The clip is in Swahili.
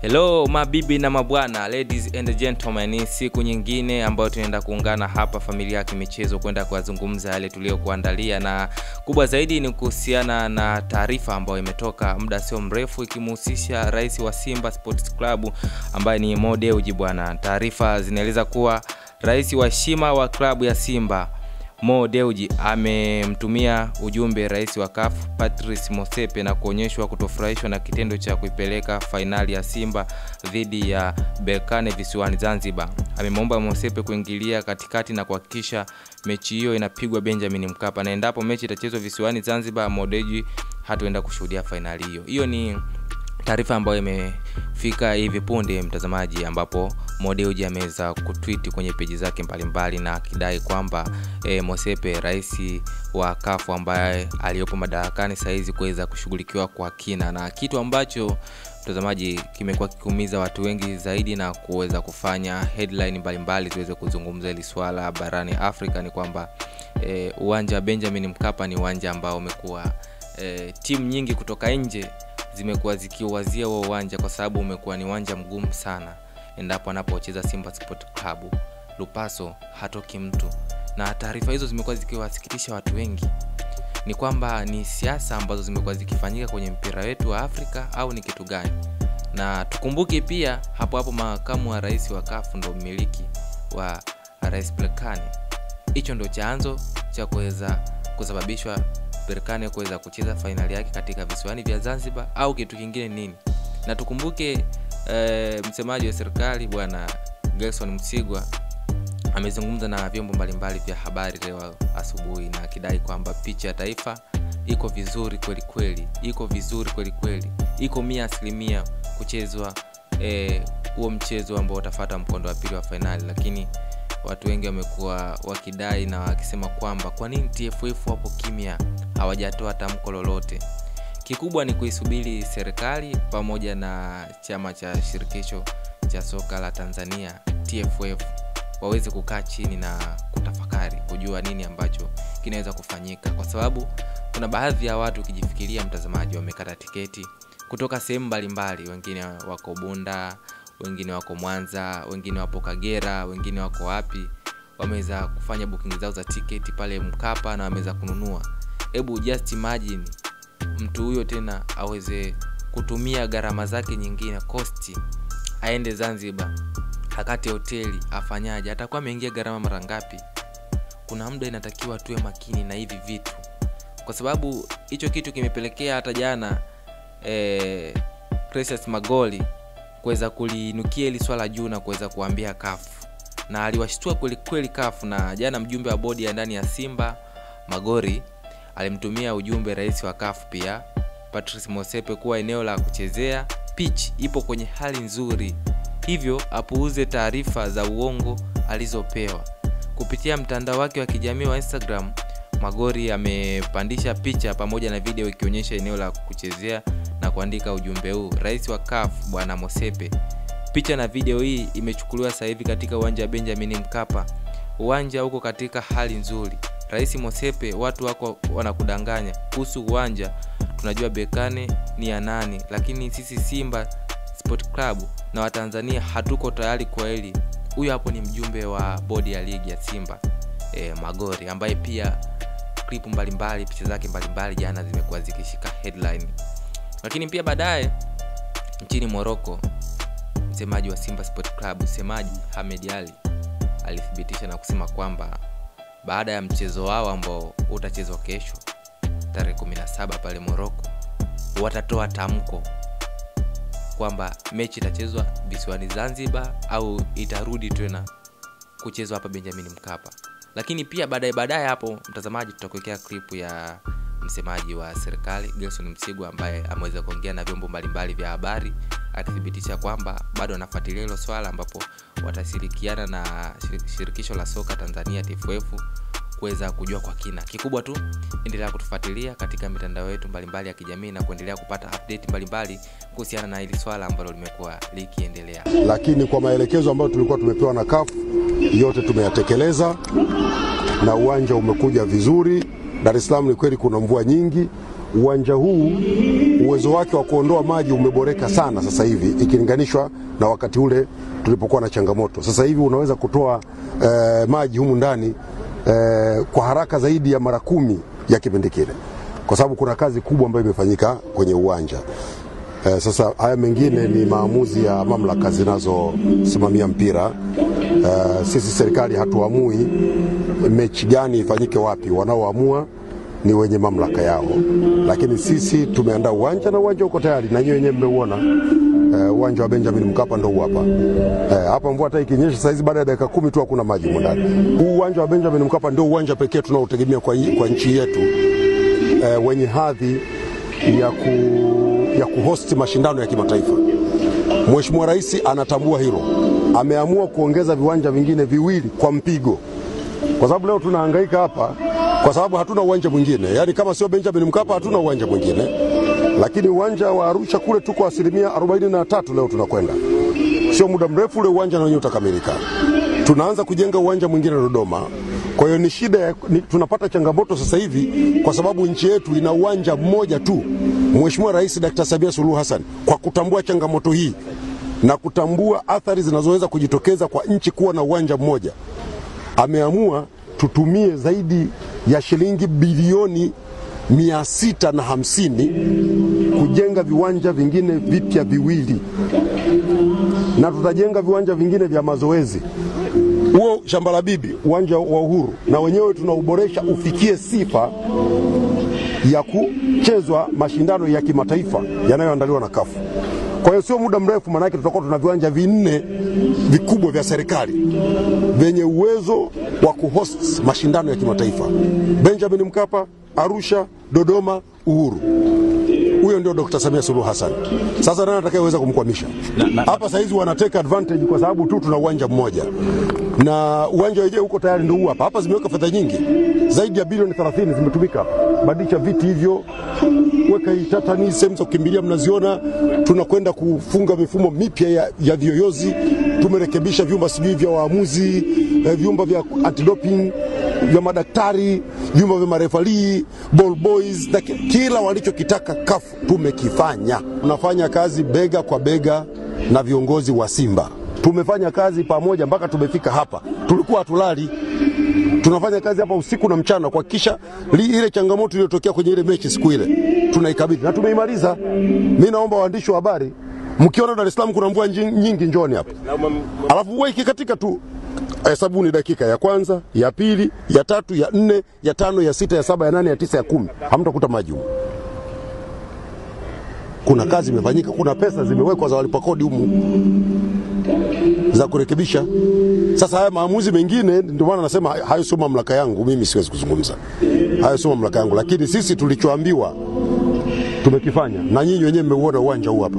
Hello mabibi na mabwana, ladies and gentlemen, siku nyingine ambayo tunaenda kuungana hapa familia ya kimichezo kwenda kuwazungumza yale tuliokuandalia, na kubwa zaidi ni kuhusiana na taarifa ambayo imetoka muda sio mrefu ikimhusisha rais wa Simba Sports Club ambaye ni Mo Dewji bwana. Taarifa zinaeleza kuwa rais wa heshima wa klabu ya Simba Mo Dewji amemtumia ujumbe rais wa CAF Patrice Motsepe na kuonyeshwa kutofurahishwa na kitendo cha kuipeleka finali ya Simba dhidi ya Berkane visiwani Zanzibar. Amemwomba Motsepe kuingilia katikati na kuhakikisha mechi hiyo inapigwa Benjamin Mkapa, na endapo mechi itachezwa visiwani Zanzibar, Mo Dewji hataenda kushuhudia finali hiyo. Hiyo ni taarifa ambayo imefika hivi punde mtazamaji, ambapo Mo Dewji ameweza kutweet kwenye peji zake mbalimbali na akidai kwamba Motsepe rais wa CAF ambaye aliyopo madarakani saizi kuweza kushughulikiwa kwa kina, na kitu ambacho mtazamaji kimekuwa kikuumiza watu wengi zaidi na kuweza kufanya headline mbalimbali tuweze kuzungumza hili swala barani Afrika ni kwamba uwanja Benjamin Mkapa ni uwanja ambao umekuwa timu nyingi kutoka nje zimekuwa zikiwazia huo uwanja kwa sababu umekuwa ni uwanja mgumu sana endapo anapocheza Simba Sports Club. Lupaso hatoki mtu, na taarifa hizo zimekuwa zikiwasikitisha watu wengi. Ni kwamba ni siasa ambazo zimekuwa zikifanyika kwenye mpira wetu wa Afrika au ni kitu gani? Na tukumbuke pia hapo makamu wa rais wa CAF ndo mmiliki wa Rais Berkane. Hicho ndo chanzo cha kuweza kusababishwa Berkane kuweza kucheza finali yake katika visiwani vya Zanzibar au kitu kingine nini? Na tukumbuke msemaji wa serikali bwana Gerson Msigwa amezungumza na vyombo mbalimbali vya habari leo asubuhi na akidai kwamba picha ya taifa iko vizuri kweli kweli, iko vizuri kweli kweli, iko 100% kuchezwa huo mchezo ambao utafuata mkondo wa pili wa finali. Lakini watu wengi wamekuwa wakidai na wakisema kwamba kwa nini TFF hapo kimya, hawajatoa tamko lolote. Kikubwa ni kuisubiri serikali pamoja na chama cha shirikisho cha soka la Tanzania TFF waweze kukaa chini na kutafakari kujua nini ambacho kinaweza kufanyika, kwa sababu kuna baadhi ya watu ukijifikiria mtazamaji wamekata tiketi kutoka sehemu mbalimbali, wengine wako Bunda, wengine wako Mwanza, wengine wapo Kagera, wengine wako wapi, wameweza kufanya booking zao za tiketi pale Mkapa na wameweza kununua. Hebu just imagine mtu huyo tena aweze kutumia gharama zake nyingine cost aende Zanzibar akate hoteli, afanyaje? Atakuwa ameingia gharama mara ngapi? Kuna muda inatakiwa tuwe makini na hivi vitu, kwa sababu hicho kitu kimepelekea hata jana Precious Magoli kuweza kulinukia hili swala juu na kuweza kuambia CAF, na aliwashtua kweli kweli CAF. Na jana mjumbe wa bodi ya ndani ya Simba Magori alimtumia ujumbe rais wa CAF pia Patrice Motsepe kuwa eneo la kuchezea pitch ipo kwenye hali nzuri, hivyo apuuze taarifa za uongo alizopewa. Kupitia mtandao wake wa kijamii wa Instagram, Magori amepandisha picha pamoja na video ikionyesha eneo la kuchezea na kuandika ujumbe huu: rais wa CAF bwana Motsepe. Picha na video hii imechukuliwa sasa hivi katika uwanja wa Benjamin Mkapa. Uwanja uko katika hali nzuri. Rais Motsepe, watu wako wanakudanganya kuhusu uwanja. Tunajua Berkane ni ya nani, lakini sisi Simba Sport Club na Watanzania hatuko tayari kwa hili. Huyu hapo ni mjumbe wa bodi ya ligi ya Simba Magori, ambaye pia clip mbalimbali, picha zake mbalimbali jana zimekuwa zikishika headline. Lakini pia baadaye nchini Morocco, msemaji wa Simba Sport Club, msemaji Ahmed Ali alithibitisha na kusema kwamba baada ya mchezo wao ambao utachezwa kesho tarehe 17 pale Morocco, watatoa tamko kwamba mechi itachezwa visiwani Zanzibar au itarudi tena kuchezwa hapa Benjamin Mkapa. Lakini pia baadaye hapo mtazamaji tutakuwekea clip ya msemaji wa serikali Gerson Msigwa ambaye ameweza kuongea na vyombo mbalimbali vya habari akithibitisha kwamba bado anafuatilia hilo swala, ambapo watashirikiana na shirikisho la soka Tanzania TFF kuweza kujua kwa kina. Kikubwa tu endelea kutufuatilia katika mitandao yetu mbalimbali ya kijamii na kuendelea kupata update mbalimbali kuhusiana na hili swala ambalo limekuwa likiendelea. Lakini kwa maelekezo ambayo tulikuwa tumepewa na CAF yote tumeyatekeleza na uwanja umekuja vizuri. Dar es Salaam ni kweli kuna mvua nyingi, uwanja huu uwezo wake wa kuondoa maji umeboreka sana sasa hivi ikilinganishwa na wakati ule tulipokuwa na changamoto. Sasa hivi unaweza kutoa maji humu ndani kwa haraka zaidi ya mara 10 ya kipindi kile, kwa sababu kuna kazi kubwa ambayo imefanyika kwenye uwanja. Sasa haya mengine ni maamuzi ya mamlaka zinazosimamia mpira. Sisi serikali hatuamui mechi gani ifanyike wapi, wanaoamua ni wenye mamlaka yao. Lakini sisi tumeandaa uwanja na uwanja uko tayari, na nyinyi wenyewe mmeuona. Uwanja wa Benjamin Mkapa ndio hapa. Hapa mvua hata ikinyesha saa hizi baada ya dakika 10 tu hakuna maji ndani. Huu uwanja wa Benjamin Mkapa ndio uwanja pekee tunaotegemea kwa nchi yetu wenye hadhi ya kuhost mashindano ya kimataifa. Mheshimiwa Rais anatambua hilo. Ameamua kuongeza viwanja vingine viwili kwa mpigo. Kwa sababu leo tunahangaika hapa kwa sababu hatuna uwanja mwingine. Yaani kama sio Benjamin Mkapa hatuna uwanja mwingine. Lakini uwanja wa Arusha kule tuko 43% leo tunakwenda. Sio muda mrefu ule uwanja na wenyewe utakamilika. Tunaanza kujenga uwanja mwingine Dodoma. Kwa hiyo ni shida tunapata changamoto sasa hivi kwa sababu nchi yetu ina uwanja mmoja tu. Mheshimiwa Rais Dr. Samia Suluhu Hassan kwa kutambua changamoto hii na kutambua athari zinazoweza kujitokeza kwa nchi kuwa na uwanja mmoja, ameamua tutumie zaidi ya shilingi bilioni 650 kujenga viwanja vingine vipya viwili, na tutajenga viwanja vingine vya mazoezi. Huo Shamba la Bibi, uwanja wa Uhuru, na wenyewe tunauboresha ufikie sifa ya kuchezwa mashindano ya kimataifa yanayoandaliwa na CAF. Kwa hiyo sio muda mrefu manake tutakuwa tuna viwanja 4 vikubwa vya serikali vyenye uwezo wa kuhost mashindano ya kimataifa. Benjamin Mkapa, Arusha, Dodoma, Uhuru. Huyo ndio Dr. Samia Suluhu Hassan. Sasa nani atakayeweza kumkwamisha? Hapa sasa hizi wana take advantage kwa sababu tu tuna uwanja mmoja. Na uwanja wenyewe uko tayari ndio hapa. Hapa zimeweka fedha nyingi. Zaidi ya bilioni 30 zimetumika hapa. Badilisha viti hivyo, weka tatani, sehemu za kukimbilia mnaziona. Tunakwenda kufunga mifumo mipya ya viyoyozi. Tumerekebisha vyumba sijui vya waamuzi, vyumba vya anti-doping, vya madaktari, vyumba vya marefali, ball boys, kila walichokitaka CAF tumekifanya. Tunafanya kazi bega kwa bega na viongozi wa Simba. Tumefanya kazi pamoja mpaka tumefika hapa. Tulikuwa hatulali. Tunafanya kazi hapa usiku na mchana kuhakikisha ile changamoto iliyotokea kwenye ile mechi siku ile tunaikabidhi na tumeimaliza. Mimi naomba waandishi wa habari, mkiona Dar es Salaam kuna mvua nyingi njoni hapa. Alafu mvua ikikatika tu hesabu ni dakika ya kwanza, ya pili, ya tatu, ya 4, ya 5, ya 6, ya 7, ya 8, ya 9, ya 10. Hamtakuta maji huko. Kuna kazi imefanyika, kuna pesa zimewekwa za walipa kodi humu za kurekebisha. Sasa haya maamuzi mengine ndio maana nasema hayo sio mamlaka yangu, mimi siwezi kuzungumza. Hayo sio mamlaka yangu, lakini sisi tulichoambiwa tumekifanya, na nyinyi wenyewe mmeuona uwanja huu hapa.